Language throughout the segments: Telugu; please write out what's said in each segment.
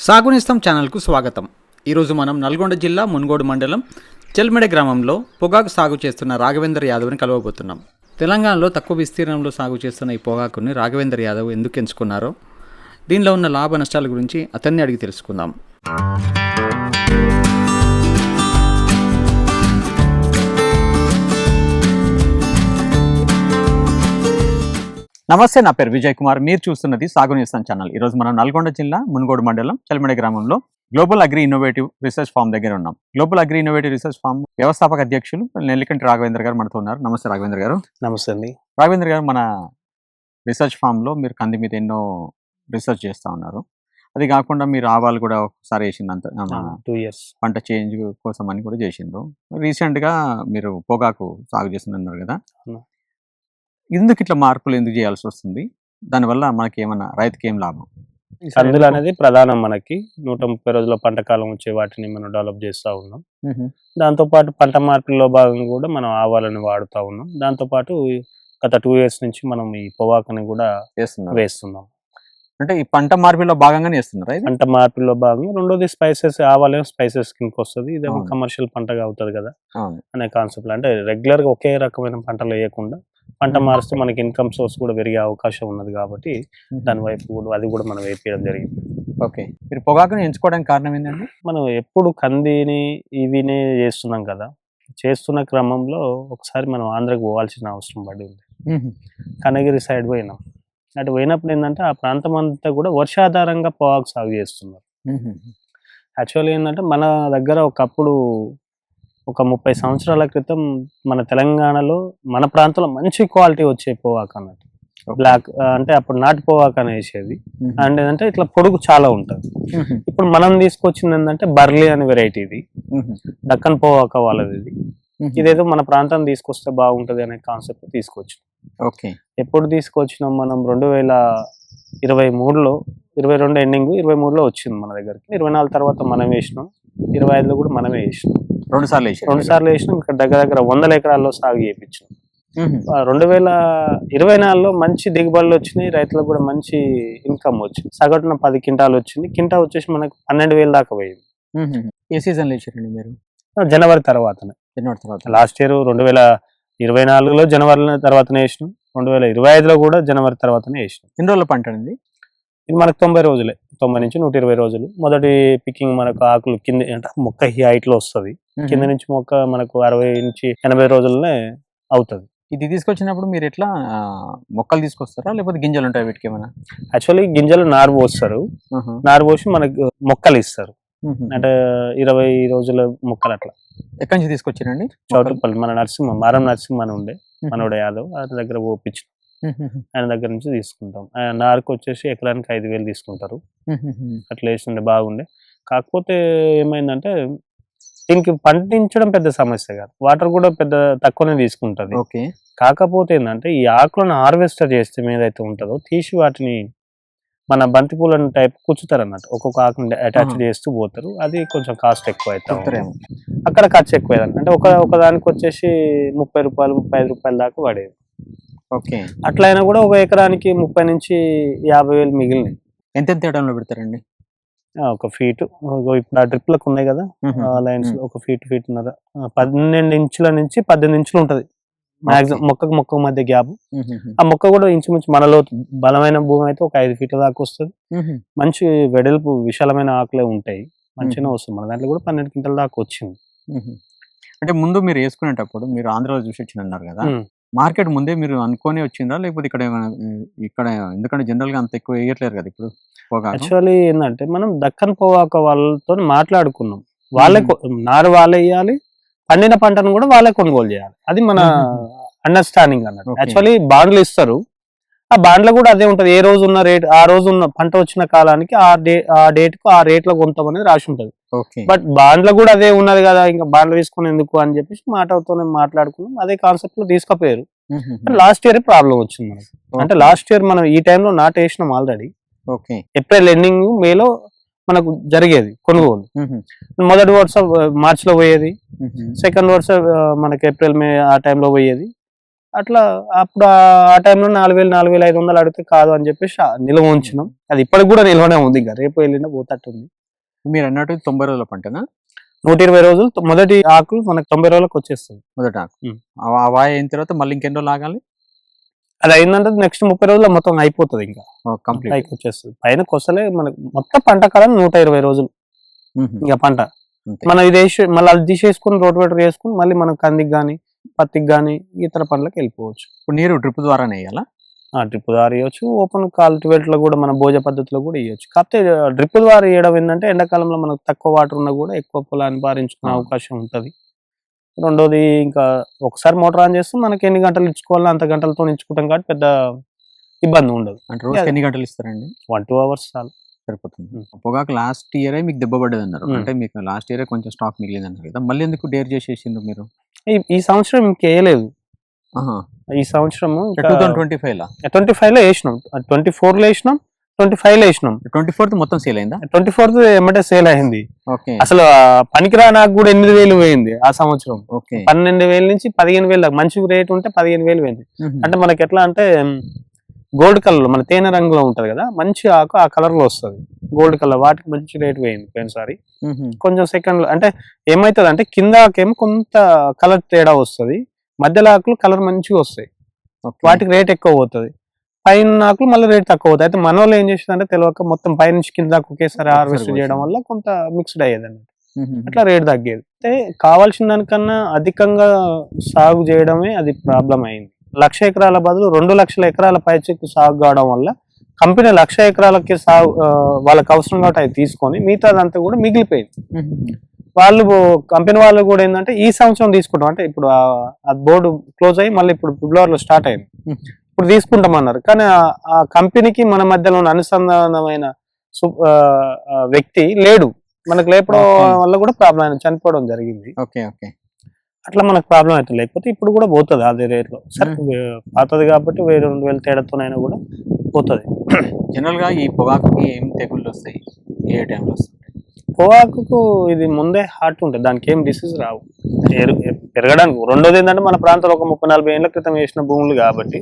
సాగునిస్తాం ఛానల్కు స్వాగతం. ఈరోజు మనం నల్గొండ జిల్లా మున్గోడు మండలం చెల్మెడ గ్రామంలో పొగాకు సాగు చేస్తున్న రాఘవేంద్ర యాదవ్ని కలవబోతున్నాం. తెలంగాణలో తక్కువ విస్తీర్ణంలో సాగు చేస్తున్న ఈ పొగాకుని రాఘవేంద్ర యాదవ్ ఎందుకు ఎంచుకున్నారో, దీనిలో ఉన్న లాభ నష్టాల గురించి అతన్ని అడిగి తెలుసుకుందాం. నమస్తే, నా పేరు విజయ్ కుమార్. మీరు చూస్తున్నది సాగునిస్తాం ఛానల్. ఈరోజు మనం నల్గొండ జిల్లా మున్గోడు మండలం చెల్మెడ గ్రామంలో global agri innovative research farm దగ్గర ఉన్నాం. Global agri innovative research farm వ్యవస్థాపక అధ్యక్షులు నెల్లికంటి రాఘవేంద్ర గారు మనతో ఉన్నారు. నమస్తే రాఘవేంద్ర గారు. నమస్తే అండి. రాఘవేంద్ర గారు, మన రీసెర్చ్ ఫామ్లో మీరు కంది మీద ఎన్నో రీసెర్చ్ చేస్తూ ఉన్నారు. అది కాకుండా మీరు ఆవాలు కూడా ఒకసారి వేసిందంత 2 years పంట చేంజ్ కోసం అని కూడా చేసిండ్రు. రీసెంట్గా మీరు పొగాకు సాగు చేస్తున్నారు కదా, ఎందుకు ఇట్లా మార్పులు ఎందుకు చేయాల్సి వస్తుంది? దానివల్ల మనకి ఏమన్నా రైతుకి ఏం లాభం? కందులు అనేది ప్రధానం. మనకి 130 రోజుల పంట కాలం వచ్చే వాటిని మనం డెవలప్ చేస్తూ ఉన్నాం. దాంతోపాటు పంట మార్పిడిలో భాగంగా కూడా మనం ఆవాలని వాడుతూ ఉన్నాం. దాంతోపాటు గత 2 years నుంచి మనం ఈ పొగాకుని కూడా వేస్తున్నాం. అంటే ఈ పంట మార్పిడిలో భాగంగానే వేస్తున్నారు. పంట మార్పిడిలో భాగంగా రెండోది స్పైసెస్, ఆవాలేమో స్పైసెస్ కిందకి వస్తుంది. ఇదేమో కమర్షియల్ పంటగా అవుతుంది కదా అనే కాన్సెప్ట్. అంటే రెగ్యులర్గా ఒకే రకమైన పంటలు వేయకుండా పంట మారుస్తూ మనకి ఇన్కమ్ సోర్స్ కూడా పెరిగే అవకాశం ఉన్నది కాబట్టి దాని వైపు కూడా అది కూడా మనం వేపించడం జరిగింది. ఓకే, మీరు పొగాకుని ఎంచుకోవడానికి కారణం ఏంటంటే, మనం ఎప్పుడు కందిని ఇవినే చేస్తున్నాం కదా, చేస్తున్న క్రమంలో ఒకసారి మనం ఆంధ్రాకి పోవాల్సిన అవసరం పడి ఉంది. కనగిరి సైడ్ పోయినాం. అటు పోయినప్పుడు ఏంటంటే ఆ ప్రాంతం అంతా కూడా వర్షాధారంగా పొగాకు సాగు చేస్తున్నారు. యాక్చువల్లీ ఏంటంటే మన దగ్గర ఒకప్పుడు ఒక 30 సంవత్సరాల క్రితం మన తెలంగాణలో మన ప్రాంతంలో మంచి క్వాలిటీ వచ్చే పొగాకు అన్నట్టు. బ్లాక్ అంటే అప్పుడు నాటు పొగాకు అని వేసేది. అండ్ ఏంటంటే ఇట్లా పొడుగు చాలా ఉంటుంది. ఇప్పుడు మనం తీసుకొచ్చింది ఏంటంటే బర్లీ అనే వెరైటీ, ఇది దక్కన్ పొగాకు వాళ్ళది. ఇదేదో మన ప్రాంతం తీసుకొస్తే బాగుంటది అనే కాన్సెప్ట్ తీసుకొచ్చాం. ఓకే, ఎప్పుడు తీసుకొచ్చినాం మనం 2023లో 22 ఎండింగ్ 23లో వచ్చింది మన దగ్గరికి. 24 తర్వాత మనం వేసినాం, 25లో కూడా మనమే వేసినాం. 2 సార్లు వేసినాం. ఇక్కడ దగ్గర 100 ఎకరాల్లో సాగు చేయించాం. 2024లో మంచి దిగుబడులు వచ్చినాయి, రైతులకు కూడా మంచి ఇన్కమ్ వచ్చింది. సగటున 10 క్వింటాలు వచ్చింది. కింటా వచ్చేసి మనకు 12,000 దాకా పోయింది. ఏ సీజన్లో వేసారండి మీరు? జనవరి తర్వాతనే. లాస్ట్ ఇయర్ 2024లో జనవరి తర్వాతనే వేసినాం. 2025లో కూడా జనవరి తర్వాతనే వేసినాం. ఎన్ని రోజుల పంట అండి ఇది? మనకు 90 రోజులే, 90 నుంచి 120 రోజులు. మొదటి పికింగ్ మనకు ఆకులు కింద అంటే మొక్క హైట్ లో వస్తుంది. కింద నుంచి మొక్క మనకు 60 నుంచి 80 రోజులనే అవుతుంది. ఇది తీసుకొచ్చినప్పుడు మీరు ఎట్లా మొక్కలు తీసుకొస్తారా, లేకపోతే గింజలు ఉంటాయి వీటికి ఏమైనా? యాక్చువల్లీ గింజలు నారు పోస్తారు. నారు పోసి మనకు మొక్కలు ఇస్తారు. అంటే 20 రోజుల మొక్కలు అట్లా. ఎక్కడి నుంచి తీసుకొచ్చారండి? చౌటుపల్లి మన మారం నరసింహ అని ఉండే మనోడ యాదవ్, ఆయన దగ్గర ఓపించు. ఆయన దగ్గర నుంచి తీసుకుంటాం. నారుకు వచ్చేసి ఎకరానికి 5,000 తీసుకుంటారు. అట్లా వేస్తుండే బాగుండే. కాకపోతే ఏమైందంటే దీనికి పండించడం పెద్ద సమస్య కాదు, వాటర్ కూడా పెద్ద తక్కువనే తీసుకుంటది. కాకపోతే ఏంటంటే ఈ ఆకులను హార్వెస్టర్ చేస్తే ఏదైతే ఉంటుందో తీసి వాటిని మన బంతిపూలను టైప్ కూర్చుతారు అన్నట్టు. ఒక్కొక్క ఆకుని అటాచ్ చేస్తూ పోతారు. అది కొంచెం కాస్ట్ ఎక్కువ అవుతుంది. అక్కడ ఖర్చు ఎక్కువ అయ్యేది. అంటే ఒక దానికి వచ్చేసి 30 రూపాయలు 35 రూపాయల దాకా పడేది. ఓకే, అట్లా అయినా కూడా ఒక ఎకరానికి 30 నుంచి 50,000 మిగిలినాయి. ఎంత తేడాలో పెడతారండి? ఒక ఫీట్. ఇప్పుడు ఆ డ్రిప్లకు ఉన్నాయి కదా లైన్స్, ఒక ఫీట్ ఉన్నర 12 ఇంచుల నుంచి 18 ఇంచులు ఉంటది మాక్సిమం. మొక్క మధ్య గ్యాప్. ఆ మొక్క కూడా ఇంచుమించు మనలో బలమైన భూమి అయితే ఒక 5 ఫీట్ల దాకా వస్తుంది. మంచి వెడల్పు విశాలమైన ఆకులే ఉంటాయి, మంచిగా వస్తుంది. మన దాంట్లో కూడా 12 క్వింటాల దాకా వచ్చింది. అంటే ముందు మీరు వేసుకునేటప్పుడు మీరు ఆంధ్రాలో చూసి వచ్చిందన్నారు కదా, మార్కెట్ ముందే మీరు అనుకోని వచ్చిందా, లేకపోతే ఇక్కడ ఎందుకంటే జనరల్ గా అంత ఎక్కువ వేయట్లేరు కదా ఇప్పుడు? యాక్చువల్లీ ఏంటంటే మనం దక్కన్ పొగాకు వాళ్ళతో మాట్లాడుకున్నాం. వాళ్ళే నారు వాళ్ళే వేయాలి, పండిన పంటను కూడా వాళ్ళే కొనుగోలు చేయాలి. అది మన అండర్స్టాండింగ్ అన్నట్టు. యాక్చువల్లీ బాండ్లు ఇస్తారు. ఆ బాండ్లో కూడా అదే ఉంటది. ఏ రోజు ఉన్న రేట్, ఆ రోజు ఉన్న పంట వచ్చిన కాలానికి ఆ డేట్ కు ఆ రేట్ లో కొంటాం అనేది రాసి ఉంటది. బట్ బాండ్లో కూడా అదే ఉన్నది కదా, ఇంకా బాండ్లు తీసుకుని ఎందుకు అని చెప్పేసి మాటతో మాట్లాడుకున్నాం. అదే కాన్సెప్ట్ లో తీసుకుపోయారు. లాస్ట్ ఇయర్ ప్రాబ్లం వచ్చింది మనకి. అంటే లాస్ట్ ఇయర్ మనం ఈ టైంలో నాటు వేసినాం ఆల్రెడీ. ఏప్రిల్ ఎండింగ్ మేలో మనకు జరిగేది కొనుగోలు. మొదటి వరుస మార్చ్ లో పోయేది, సెకండ్ వరుస మనకి ఏప్రిల్ మే ఆ టైంలో పోయేది. అట్లా అప్పుడు ఆ టైంలో 4,500 అడిగితే కాదు అని చెప్పేసి నిల్వ ఉంచినాం. అది ఇప్పటికి కూడా నిల్వనే ఉంది, ఇంకా రేపు వెళ్ళినా పోతట్టుంది. మీరు అన్నట్టు 90 రోజుల పంటనా? 120 రోజులు మొదటి ఆకులు మనకు 90 రోజులకు వచ్చేస్తుంది. మొదట ఆ వాయ అయిన తర్వాత మళ్ళీ ఇంకెన్ని రోజులు ఆగాలి? అది అయిందంటే నెక్స్ట్ 30 రోజుల్లో మొత్తం అయిపోతుంది, ఇంకా కంప్లీట్ పైకి వచ్చేస్తుంది. పైన కొసలే మనకు మొత్తం పంట కాలం 120 రోజులు ఇంకా పంట. మనం ఇది వేసి మళ్ళీ అది తీసేసుకుని రోటివేటర్ వేసుకుని మళ్ళీ మనం కందికి కానీ పత్తికి కానీ ఇతర పంటలకు వెళ్ళిపోవచ్చు. ఇప్పుడు నీరు డ్రిప్ ద్వారానే వేయాలా? డ్రిప్ ద్వారా వేయచ్చు, ఓపెన్ కల్టివేటర్ లో కూడా మన భోజ పద్ధతిలో కూడా వేయచ్చు. కాకపోతే డ్రిప్ ద్వారా వేయడం ఏంటంటే ఎండాకాలంలో మనకు తక్కువ వాటర్ ఉన్నా కూడా ఎక్కువ పొలాన్ని పారించుకునే అవకాశం ఉంటుంది. రెండోది ఇంకా ఒకసారి మోటార్ ఆన్ చేస్తే మనకి ఎన్ని గంటలు ఇచ్చుకోవాలో అంత గంటలతో ఇచ్చుకుంటాం కాబట్టి పెద్ద ఇబ్బంది ఉండదు. అంటే రోజు ఎన్ని గంటలు ఇస్తారండి? 1-2 hours చాలు, సరిపోతుంది. పొగాకు లాస్ట్ ఇయర్ మీకు దెబ్బ పడ్డది అన్నారు, అంటే మీకు లాస్ట్ ఇయర్ కొంచెం స్టాక్ మిగిలింది అన్నారు కదా, మళ్ళీ ఎందుకు డేర్ చేసేసిండ్రు మీరు? ఈ సంవత్సరం ఇంకేయలేదు. ఈ సంవత్సరం 2025 లో వేసినాం, 24 లో వేసినాం, 25 లో వేసినాం. 24th మొత్తం సేల్ అయిందా? 24th ఏమంటే సేల్ అయింది. అసలు పనికిరా నాకు కూడా 8,000 పోయింది ఆ సంవత్సరం. 12,000 నుంచి 15,000 దాకా మంచి రేట్ ఉంటే 15,000 పోయింది. అంటే మనకి ఎట్లా అంటే గోల్డ్ కలర్, మన తేనె రంగులో ఉంటది కదా, మంచి ఆకు ఆ కలర్ లో వస్తుంది, గోల్డ్ కలర్. వాటికి మంచి రేట్ పోయింది పోయినసారి. కొంచెం సెకండ్ అంటే ఏమైతుంది అంటే కింద ఆకేమో కొంత కలర్ తేడా వస్తుంది, మధ్యలో ఆకులు కలర్ మంచిగా వస్తాయి, వాటికి రేట్ ఎక్కువ పోతుంది. పైన ఆకులు మళ్ళీ రేట్ తక్కువ అవుతాయి. అయితే మన వాళ్ళు ఏం చేసిందంటే తెలియక మొత్తం పైనుంచి కింద ఒకేసారి హార్వెస్ట్ చేయడం వల్ల కొంత మిక్స్డ్ అయ్యేది అన్నట్టు, అట్లా రేట్ తగ్గేది. అయితే కావాల్సిన దానికన్నా అధికంగా సాగు చేయడమే అది ప్రాబ్లం అయింది. 1,00,000 ఎకరాల బదులు 2,00,000 ఎకరాల పైచెక్కు సాగు కావడం వల్ల కంపెనీ 1,00,000 ఎకరాలకి సాగు వాళ్ళకి అవసరం కాబట్టి అది తీసుకొని మిగతాదంతా కూడా మిగిలిపోయింది. వాళ్ళు కంపెనీ వాళ్ళు కూడా ఏంటంటే ఈ సంవత్సరం తీసుకుంటాం అంటే ఇప్పుడు ఆ బోర్డు క్లోజ్ అయ్యి మళ్ళీ ఇప్పుడు ఫిబ్రవరిలో స్టార్ట్ అయింది, ఇప్పుడు తీసుకుంటామన్నారు. కానీ ఆ కంపెనీకి మన మధ్యలో ఉన్న అనుసంధానమైన వ్యక్తి లేడు, మనకు లేపడం వల్ల కూడా ప్రాబ్లం అయినా చనిపోవడం జరిగింది. అట్లా మనకు ప్రాబ్లం అవుతుంది. లేకపోతే ఇప్పుడు కూడా పోతుంది అదే రేట్లో. సరే పాతది కాబట్టి 1,000-2,000 తేడాతోనైనా కూడా పోతుంది. జనరల్ గా ఈ పొగాకుకి ఏం తెగుళ్ళు వస్తాయి, ఏ టైంలో వస్తాయి? పొగాకు ఇది ముందే హార్ట్ ఉంటుంది, దానికి ఏం డిసీజ్ రావు పెరగడానికి. రెండోది ఏంటంటే మన ప్రాంతంలో ఒక 30-40 ఏళ్ల క్రితం వేసిన భూములు కాబట్టి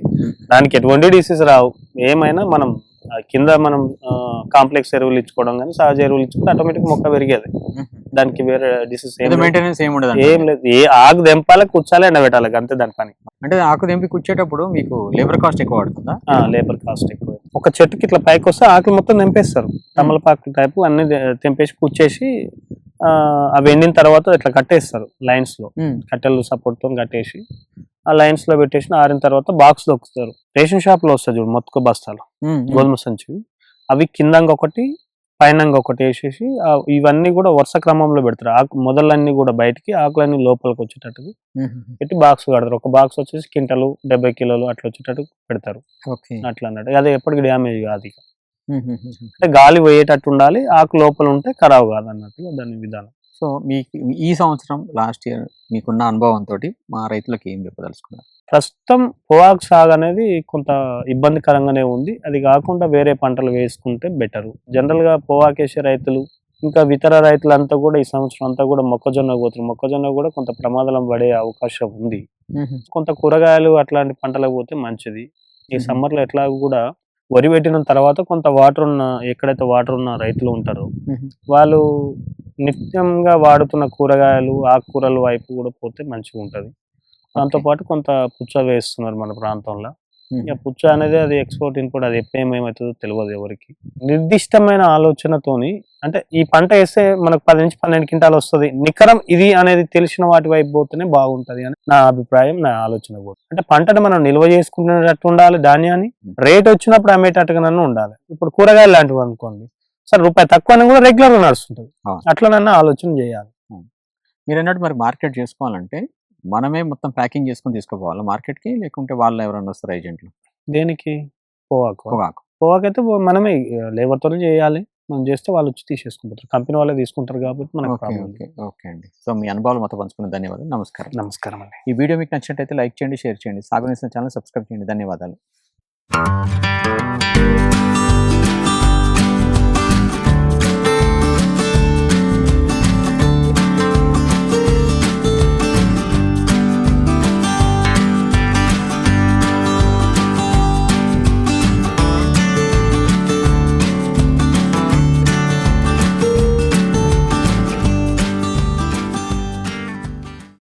దానికి ఎటువంటి డిసీజ్ రావు. ఏమైనా మనం కింద మనం కాంప్లెక్స్ ఎరువులు ఇచ్చుకోవడం కానీ సహజ ఎరువులు ఇచ్చుకుంటే ఆటోమేటిక్ మొక్క పెరిగేది, దానికి వేరే డిసీజ్ ఏం లేదు. ఏ ఆకు దెంపాలి, కూర్చాలి, ఎండబెట్టాలి, అంతే దాని పని. అంటే ఆకు దెంపి కూర్చేటప్పుడు మీకు లేబర్ కాస్ట్ ఎక్కువ పడుతుందా? లేబర్ కాస్ట్ ఎక్కువ. ఒక చెట్టుకి ఇట్లా పైకి వస్తే ఆకులు మొత్తం తెంపేస్తారు, తమలపాకు టైపు అన్ని తెంపేసి కూర్చేసి అవి ఎండిన తర్వాత ఇట్లా కట్టేస్తారు లైన్స్ లో, కట్టెలు సపోర్ట్ తో కట్టేసి ఆ లైన్స్ లో పెట్టేసి ఆరిన తర్వాత బాక్స్ దొక్కుతారు. రేషన్ షాప్ లో వస్తుంది చూడు మొత్తం బస్తాలు గోధుమ సంచి, అవి కిందంగా ఒకటి పైనంగా ఒకటి వేసేసి ఇవన్నీ కూడా వరుస క్రమంలో పెడతారు. ఆకు మొదలన్నీ కూడా బయటికి, ఆకులన్నీ లోపలికి వచ్చేటట్టుగా పెట్టి బాక్స్ కడతారు. ఒక బాక్స్ వచ్చేసి క్వింటలు 70 కిలోలు అట్లా వచ్చేటట్టు పెడతారు. అట్లా అన్నట్టు అది ఎప్పటికి డ్యామేజ్ కాదు, అంటే గాలి పోయేటట్టు ఉండాలి, ఆకు లోపల ఉంటే ఖరాబ్ కాదు అన్నట్టుగా దాని విధానం. సో మీకు ఈ సంవత్సరం లాస్ట్ ఇయర్ మీకున్న అనుభవంతో మా రైతులకు ఏం చెప్పదలుచుకున్నారు? ప్రస్తుతం పొగాకు సాగు అనేది కొంత ఇబ్బందికరంగానే ఉంది. అది కాకుండా వేరే పంటలు వేసుకుంటే బెటరు. జనరల్గా పొగాకు వేసే రైతులు ఇంకా ఇతర రైతులంతా కూడా ఈ సంవత్సరం అంతా కూడా మొక్కజొన్న పోతారు. మొక్కజొన్న కూడా కొంత ప్రమాదం పడే అవకాశం ఉంది. కొంత కూరగాయలు అట్లాంటి పంటలకు పోతే మంచిది. ఈ సమ్మర్లో ఎట్లా కూడా వరి పెట్టిన తర్వాత కొంత వాటర్ ఉన్న, ఎక్కడైతే వాటర్ ఉన్న రైతులు ఉంటారో వాళ్ళు నిత్యంగా వాడుతున్న కూరగాయలు, ఆకుకూరల వైపు కూడా పోతే మంచిగా ఉంటది. దాంతోపాటు కొంత పుచ్చ వేస్తున్నారు మన ప్రాంతంలో. ఇక పుచ్చ అనేది అది ఎక్స్పోర్ట్ ఇన్పుట్, అది ఎప్పుడేమవుతుందో తెలియదు ఎవరికి. నిర్దిష్టమైన ఆలోచనతోని అంటే ఈ పంట వేస్తే మనకు 10 నుంచి 12 క్వింటాలు వస్తుంది, నికరం ఇది అనేది తెలిసిన వాటి వైపు పోతేనే బాగుంటది అని నా అభిప్రాయం, నా ఆలోచన కూడా. అంటే పంటను మనం నిల్వ చేసుకునేటట్టు ఉండాలి, ధాన్యాన్ని రేట్ వచ్చినప్పుడు అమ్మేటట్టుగా ఉండాలి. ఇప్పుడు కూరగాయలు లాంటివి అనుకోండి, సరే రూపాయి తక్కువ కూడా రెగ్యులర్ గా నడుస్తుంటది, అట్లనన్నా ఆలోచన చేయాలి. మీరు అన్నట్టు మరి మార్కెట్ చేసుకోవాలంటే మనమే మొత్తం ప్యాకింగ్ చేసుకుని తీసుకుపోవాలి మార్కెట్కి, లేకుంటే వాళ్ళు ఎవరైనా వస్తారు ఏజెంట్లు? దేనికి? పొగాకు అయితే మనమే లేబర్తోనే చేయాలి. మనం చేస్తే వాళ్ళు వచ్చి తీసేసుకుంటారు, కంపెనీ వాళ్ళే తీసుకుంటారు కాబట్టి మనకు ఓకే అండి. సో మీ అనుభవాలు మొత్తం పంచుకున్న ధన్యవాదాలు. నమస్కారం అండి. ఈ వీడియో మీకు నచ్చినట్టయితే లైక్ చేయండి, షేర్ చేయండి, సాగునేసిన ఛానల్ సబ్స్క్రైబ్ చేయండి. ధన్యవాదాలు.